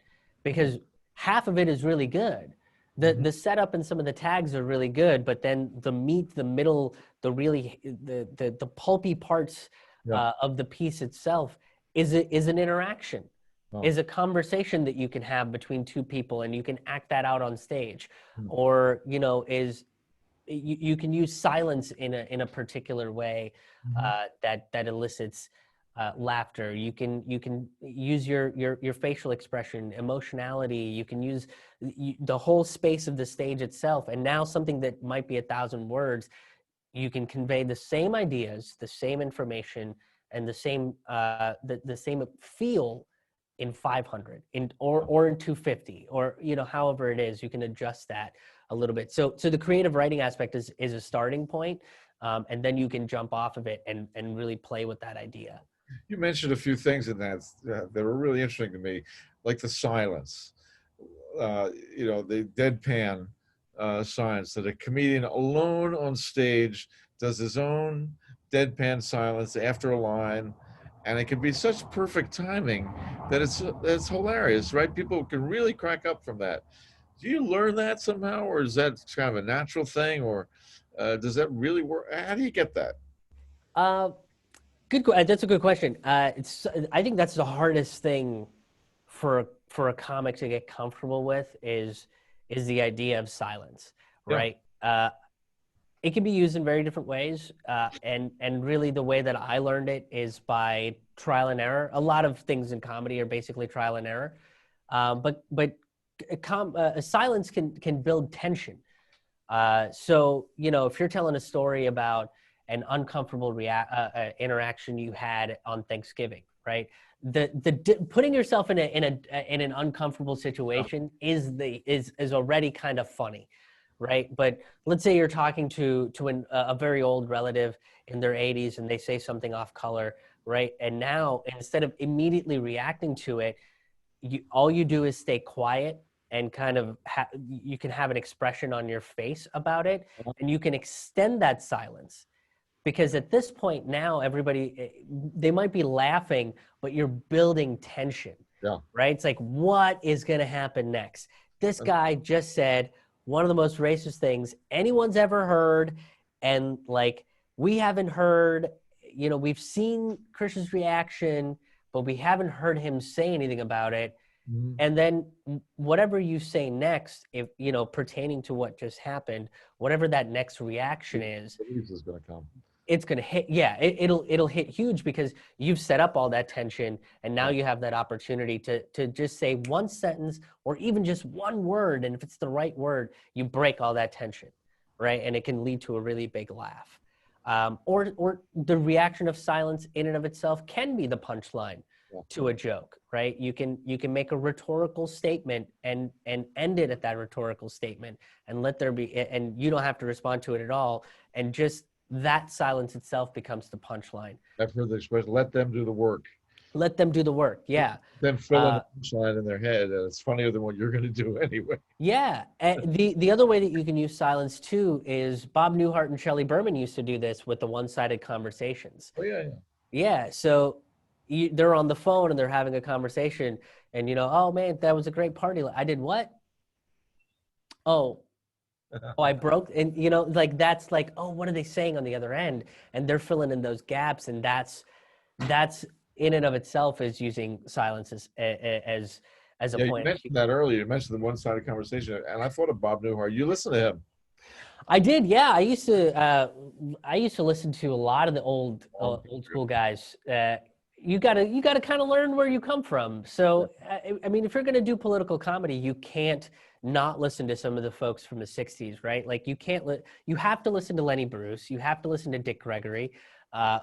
because half of it is really good, The setup and some of the tags are really good, but then the meat, the middle, the pulpy parts Yeah. of the piece itself is an interaction, Oh. is a conversation that you can have between two people, and you can act that out on stage, Hmm. or is you can use silence in a particular way that elicits laughter. You can use your facial expression, emotionality. You can use the whole space of the stage itself. And now something that might be 1,000 words, you can convey the same ideas, the same information, and the same feel in 500 or in 250, or however it is. You can adjust that a little bit. So the creative writing aspect is a starting point, and then you can jump off of it and really play with that idea. You mentioned a few things in that that were really interesting to me, like the silence, the deadpan silence, that a comedian alone on stage does his own deadpan silence after a line, and it can be such perfect timing that it's hilarious, right? People can really crack up from that. Do you learn that somehow, or is that kind of a natural thing, or does that really work? How do you get that? Uh, That's a good question. I think that's the hardest thing for a comic to get comfortable with is the idea of silence, Yeah. right? It can be used in very different ways, and really the way that I learned it is by trial and error. A lot of things in comedy are basically trial and error, but silence can build tension. So, if you're telling a story about an uncomfortable interaction you had on Thanksgiving, right? Putting yourself in an uncomfortable situation is already kind of funny, right? But let's say you're talking to a very old relative in their 80s, and they say something off color, right? And now, instead of immediately reacting to it, all you do is stay quiet, and kind of you can have an expression on your face about it, and you can extend that silence, because at this point now everybody, they might be laughing, but you're building tension. Yeah. Right? It's like, what is going to happen next? This guy just said one of the most racist things anyone's ever heard, and like, we haven't heard, we've seen Chris's reaction, but we haven't heard him say anything about it. Mhm. And then whatever you say next, if pertaining to what just happened, whatever that next reaction is, is going to come. it's going to hit. Yeah, it'll hit huge, because you've set up all that tension, and now you have that opportunity to just say one sentence, or even just one word, and if it's the right word, you break all that tension, right? And it can lead to a really big laugh. Or the reaction of silence in and of itself can be the punchline to a joke, right? You can make a rhetorical statement and end it at that rhetorical statement, and let there be, and you don't have to respond to it at all, and just that silence itself becomes the punchline. I've heard the expression, let them do the work. Let them do the work. Yeah. Then fill in the punchline in their head, and it's funnier than what you're going to do anyway. Yeah. And the other way that you can use silence too is Bob Newhart and Shelley Berman used to do this with the one-sided conversations. Oh, yeah. Yeah. So they're on the phone and they're having a conversation, and oh man, that was a great party. I did what? Oh, I broke, and like, that's like, oh, what are they saying on the other end? And they're filling in those gaps, and that's in and of itself is using silence as a Yeah, point. you mentioned that earlier. You mentioned the one-sided conversation, and I thought of Bob Newhart. You listen to him. I did, yeah. I used to listen to a lot of the old school guys. You gotta kind of learn where you come from. So I mean, if you're gonna do political comedy, you can't not listen to some of the folks from the 60s, right? Like, you can't you have to listen to Lenny Bruce, you have to listen to Dick Gregory,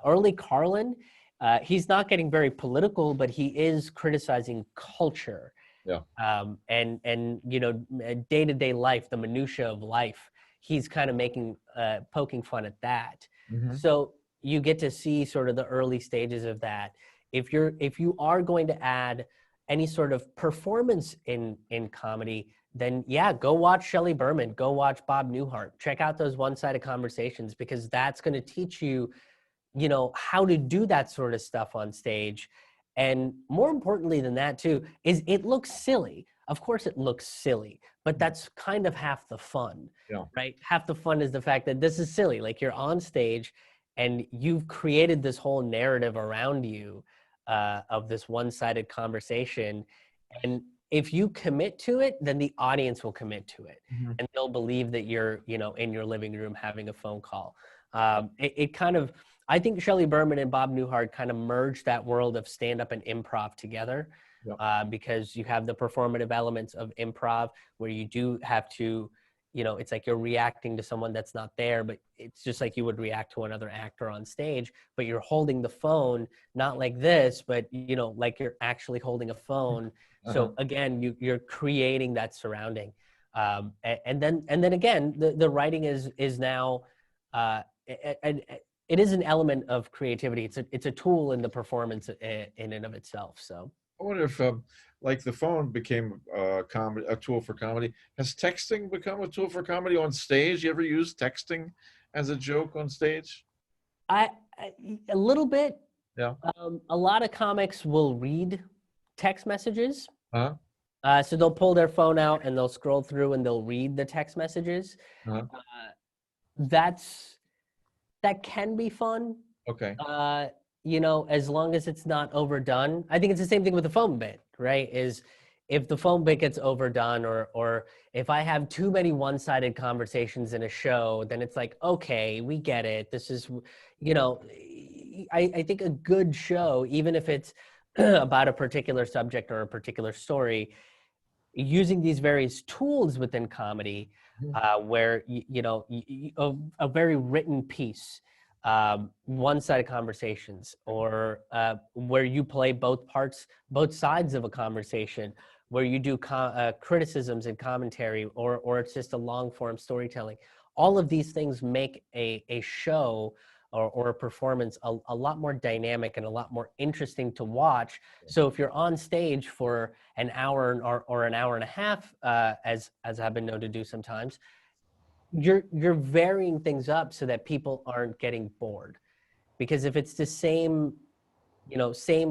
early Carlin. He's not getting very political, but he is criticizing culture. Yeah. And day-to-day life, the minutia of life. He's kind of poking fun at that. Mm-hmm. So you get to see sort of the early stages of that. If you are going to add any sort of performance in comedy, then yeah, go watch Shelley Berman, go watch Bob Newhart, check out those one-sided conversations, because that's going to teach you, how to do that sort of stuff on stage. And more importantly than that too, is it looks silly. of course it looks silly, but that's kind of half the fun, Yeah. right? Half the fun is the fact that this is silly. Like you're on stage and you've created this whole narrative around you of this one-sided conversation. And if you commit to it, then the audience will commit to it. Mm-hmm. And they'll believe that you're, in your living room having a phone call. It kind of, I think Shelley Berman and Bob Newhart kind of merged that world of stand-up and improv together. Because you have the performative elements of improv where you do have to, it's like you're reacting to someone that's not there, but it's just like you would react to another actor on stage, but you're holding the phone, not like this, but like you're actually holding a phone. So again, you're creating that surrounding. And then again, the writing is now, it is an element of creativity. It's a tool in the performance in and of itself. So. I wonder if, like the phone became a tool for comedy. Has texting become a tool for comedy on stage? You ever use texting as a joke on stage? A little bit. Yeah. A lot of comics will read text messages. Uh-huh. So they'll pull their phone out and they'll scroll through and they'll read the text messages. Uh-huh. That can be fun. Okay. As long as it's not overdone. I think it's the same thing with the phone bit, right? Is if the phone bit gets overdone or if I have too many one-sided conversations in a show, then it's like, okay, we get it. This is, I think a good show, even if it's about a particular subject or a particular story, using these various tools within comedy, where, a very written piece, one-sided conversations, or where you play both sides of a conversation, where you do criticisms and commentary, or it's just a long-form storytelling. All of these things make a show or a performance a lot more dynamic and a lot more interesting to watch. So if you're on stage for an hour or an hour and a half, as I've been known to do sometimes, you're varying things up so that people aren't getting bored. Because if it's the same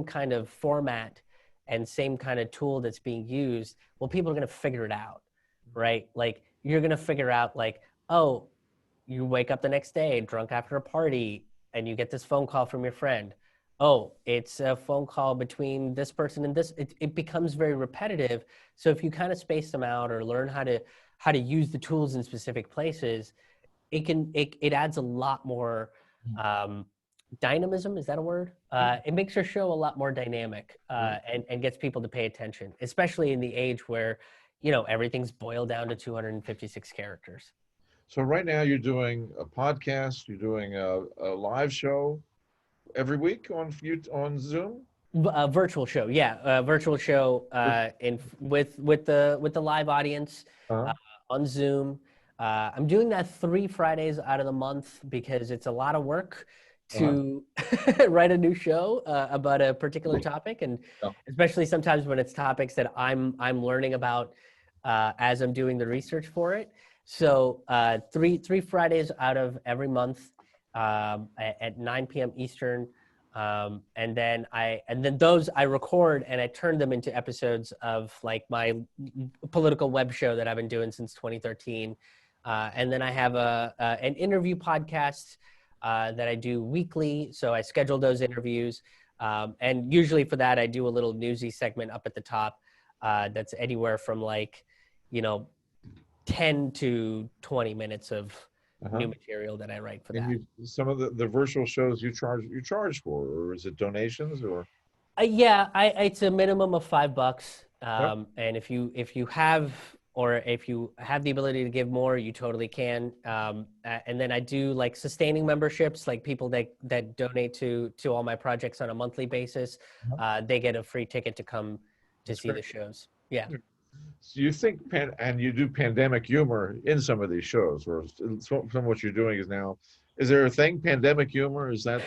kind of format and same kind of tool that's being used, well, people are going to figure it out, right? Like you're going to figure out like, oh, you wake up the next day drunk after a party and you get this phone call from your friend. Oh, it's a phone call between this person and this. It becomes very repetitive. So if you kind of space them out or learn how to use the tools in specific places, it adds a lot more dynamism. Is that a word? It makes your show a lot more dynamic and gets people to pay attention, especially in the age where, everything's boiled down to 256 characters. So right now you're doing a podcast, you're doing a live show every week on Zoom? A virtual show, yeah, virtual show with the live audience on Zoom. I'm doing that 3 Fridays out of the month because it's a lot of work to write a new show about a particular topic, and especially sometimes when it's topics that I'm learning about as I'm doing the research for it. So 3 Fridays out of every month at 9 p.m. Eastern. And then those I record and I turn them into episodes of like my political web show that I've been doing since 2013. And then I have an interview podcast that I do weekly. So I schedule those interviews. And usually for that, I do a little newsy segment up at the top that's anywhere from 10 to 20 minutes of new material that I write for that. Some of the virtual shows you charge for, or is it donations or? Yeah, it's a minimum of $5. And if you have the ability to give more, you totally can. And then I do like sustaining memberships, like people that donate to all my projects on a monthly basis. They get a free ticket to come to see the shows. Yeah. So you think, and you do pandemic humor in some of these shows, or some of what you're doing is now, is there a thing, pandemic humor? Is that?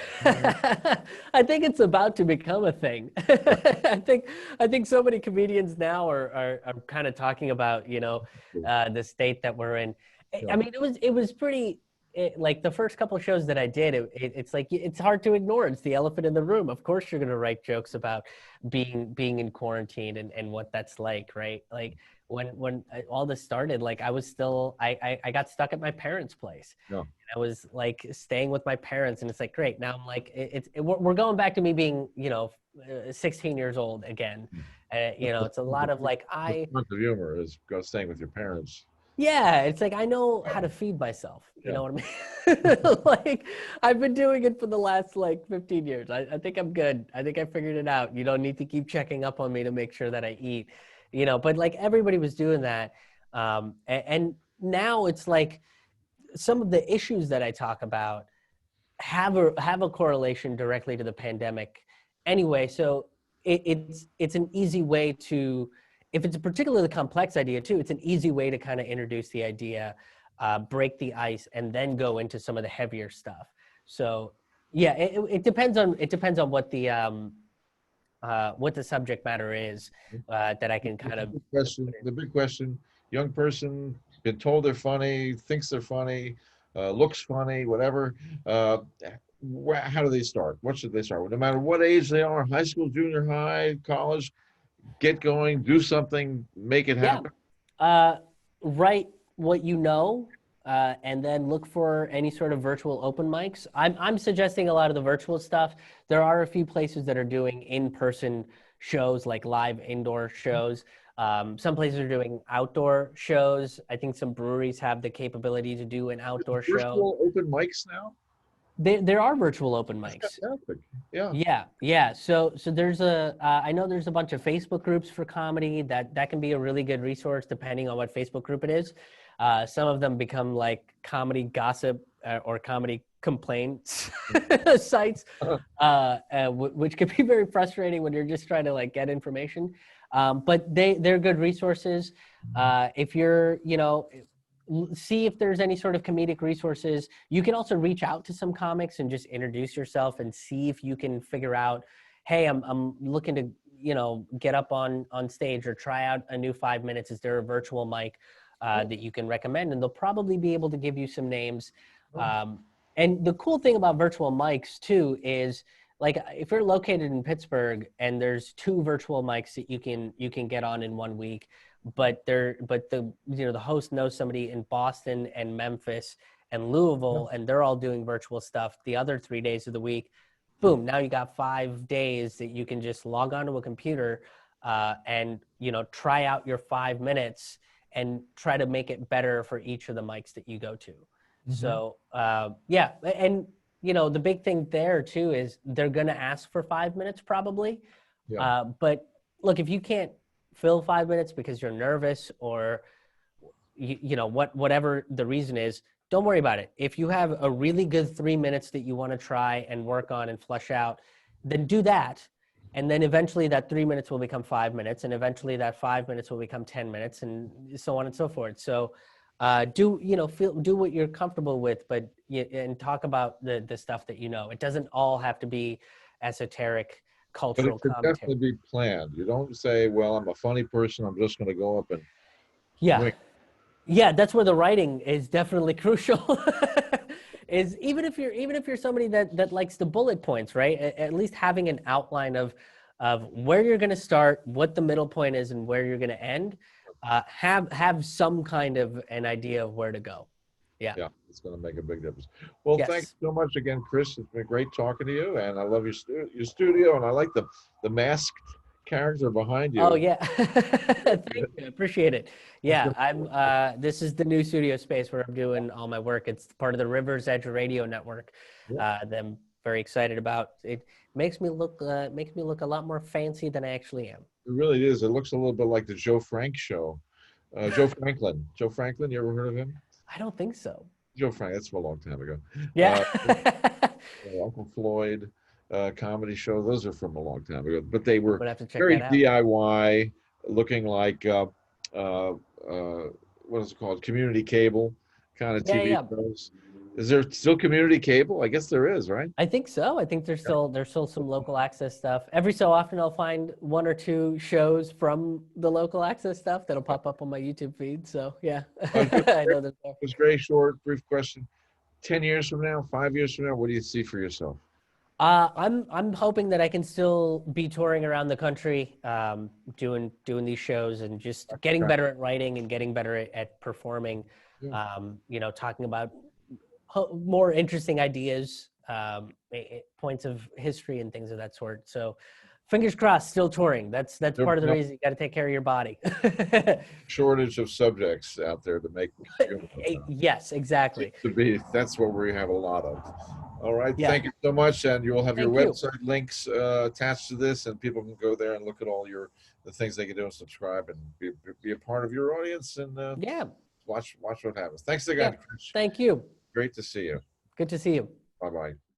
I think it's about to become a thing. I think so many comedians now are kind of talking about, the state that we're in. I mean, it was pretty, like the first couple of shows that I did, it's like it's hard to ignore. It's the elephant in the room. Of course, you're going to write jokes about being in quarantine and what that's like, right? Like when all this started, like I was still I got stuck at my parents' place. Yeah. I was like staying with my parents, and it's like great. Now I'm like we're going back to me being 16 years old again. It's a lot of like The sense of humor is staying with your parents. yeah, it's like I know how to feed myself. You Yeah. know what I mean? Like I've been doing it for the last like 15 years. I think I'm good. I think I figured it out. You don't need to keep checking up on me to make sure that I eat. But like everybody was doing that. And now it's like some of the issues that I talk about have a correlation directly to the pandemic anyway. So it's an easy way to, if it's a particularly complex idea too, it's an easy way to kind of introduce the idea, break the ice, and then go into some of the heavier stuff. So yeah, it depends on what the subject matter is, that I can kind of. The big question, young person, been told they're funny, thinks they're funny, looks funny, whatever. How do they start? What should they start with? No matter what age they are, high school, junior high, college, get going, do something, make it Yeah. happen. Write what you know, and then look for any sort of virtual open mics. I'm suggesting a lot of the virtual stuff. There are a few places that are doing in-person shows, like live indoor shows. Some places are doing outdoor shows. I think some breweries have the capability to do an outdoor show. Virtual open mics now? There are virtual open mics. That's fantastic. Yeah. Yeah. So there's I know there's a bunch of Facebook groups for comedy that can be a really good resource depending on what Facebook group it is. Some of them become like comedy gossip or comedy complaints sites, which can be very frustrating when you're just trying to like get information. But they're good resources. If you're, see if there's any sort of comedic resources. You can also reach out to some comics and just introduce yourself and see if you can figure out, hey, I'm looking to, get up on stage or try out a new 5 minutes. Is there a virtual mic that you can recommend? And they'll probably be able to give you some names. And the cool thing about virtual mics too is, like, if you're located in Pittsburgh and there's 2 virtual mics that you can get on in 1 week, but the host knows somebody in Boston and Memphis and Louisville, and they're all doing virtual stuff the other 3 days of the week, boom, now you got 5 days that you can just log onto a computer and try out your 5 minutes and try to make it better for each of the mics that you go to. So yeah, and the big thing there too is they're gonna ask for 5 minutes probably. But look, if you can't fill 5 minutes because you're nervous or whatever the reason is, don't worry about it. If you have a really good 3 minutes that you want to try and work on and flesh out, then do that. And then eventually that 3 minutes will become 5 minutes, and eventually that 5 minutes will become 10 minutes, and so on and so forth. So do what you're comfortable with, but and talk about the stuff that It doesn't all have to be esoteric cultural But it should definitely be planned. You don't say, well, I'm a funny person, I'm just going to go up and wing. Yeah, that's where the writing is definitely crucial. Is even if you're somebody that likes the bullet points, right? At least having an outline of where you're going to start, what the middle point is, and where you're going to end. Have some kind of an idea of where to go. Yeah, it's going to make a big difference. Well, thanks so much again, Chris. It's been great talking to you, and I love your studio, and I like the masked character behind you. Oh yeah, thank you. I appreciate it. Yeah, I'm. This is the new studio space where I'm doing all my work. It's part of the River's Edge Radio Network. That I'm very excited about. It makes me look a lot more fancy than I actually am. It really is. It looks a little bit like the Joe Frank show. Joe Franklin. Joe Franklin, you ever heard of him? I don't think so. Joe Frank, that's from a long time ago. Yeah. Uncle Floyd comedy show. Those are from a long time ago. But they were very DIY, looking like, what is it called? Community cable kind of TV shows. Is there still community cable? I guess there is, right? I think so. I think there's still some local access stuff. Every so often I'll find 1 or 2 shows from the local access stuff that'll pop up on my YouTube feed. So yeah, I know that. It was very short, brief question. 10 years from now, 5 years from now, what do you see for yourself? I'm hoping that I can still be touring around the country, doing these shows and just getting better at writing and getting better at performing. Yeah. Talking about more interesting ideas, points of history and things of that sort. So, fingers crossed, still touring. That's There's part of the no reason you got to take care of your body. shortage of subjects out there to make films about. Yes, exactly. To be, that's what we have a lot of. All right, Yeah. thank you so much, and you'll have your Thank you. website links attached to this, and people can go there and look at all the things they can do and subscribe and be a part of your audience and Yeah. watch what happens. Thanks Yeah. again, Krish. Thank you. Great to see you. Good to see you. Bye bye.